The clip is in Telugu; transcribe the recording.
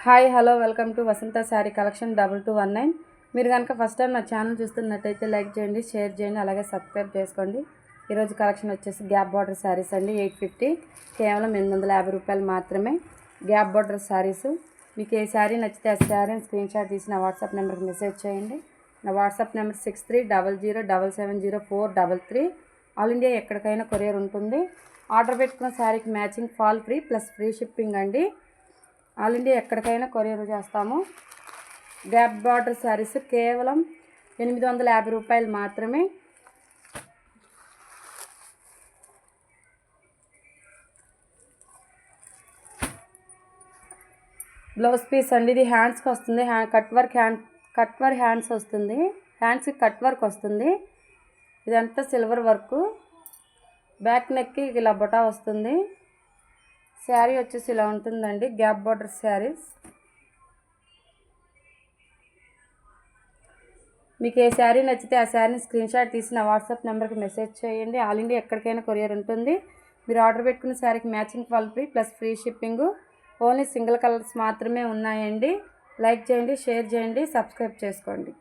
Hi hello welcome to Vasantha saree collection 2219. మీరు కనుక ఫస్ట్ టైం నా ఛానల్ చూస్తున్నట్టయితే లైక్ చేయండి, షేర్ చేయండి, అలాగే సబ్స్క్రైబ్ చేసుకోండి. ఈరోజు కలెక్షన్ వచ్చేసి గ్యాప్ బార్డర్ శారీస్ అండి. 850, కేవలం 850 రూపాయలు మాత్రమే. Gap border saris. మీకు ఏ శారీ నచ్చితే ఆ శారీని స్క్రీన్ షాట్ తీసి నా వాట్సాప్ నెంబర్కి మెసేజ్ చేయండి. నా వాట్సాప్ నెంబర్ 6300770433. ఆల్ ఇండియా ఎక్కడికైనా కొరియర్ ఉంటుంది. ఆర్డర్ పెట్టుకున్న శారీకి matching fall free plus free shipping అండి. ఆల్ ఇండియా ఎక్కడికైనా కొరియర్ చేస్తాము. గ్యాప్ బార్డర్ శారీస్ కేవలం 850 రూపాయలు మాత్రమే. బ్లౌజ్ పీస్ అండి. ఇది హ్యాండ్స్కి వస్తుంది. కట్ వర్క్ హ్యాండ్స్ వస్తుంది. హ్యాండ్స్కి కట్ వర్క్ వస్తుంది. ఇదంతా సిల్వర్ వర్క్. బ్యాక్ నెక్కి ఇలా బొటా వస్తుంది. శారీ వచ్చేసి ఇలా ఉంటుందండి. Gap border saris. మీకు ఏ శారీ నచ్చితే ఆ శారీని స్క్రీన్ షాట్ తీసి నా వాట్సాప్ నెంబర్కి మెసేజ్ చేయండి. ఆల్ ఇండియా ఎక్కడికైనా కొరియర్ ఉంటుంది. మీరు ఆర్డర్ పెట్టుకున్న శారీకి matching quality plus free shipping. Only single colours మాత్రమే ఉన్నాయండి. లైక్ చేయండి, షేర్ చేయండి, సబ్స్క్రైబ్ చేసుకోండి.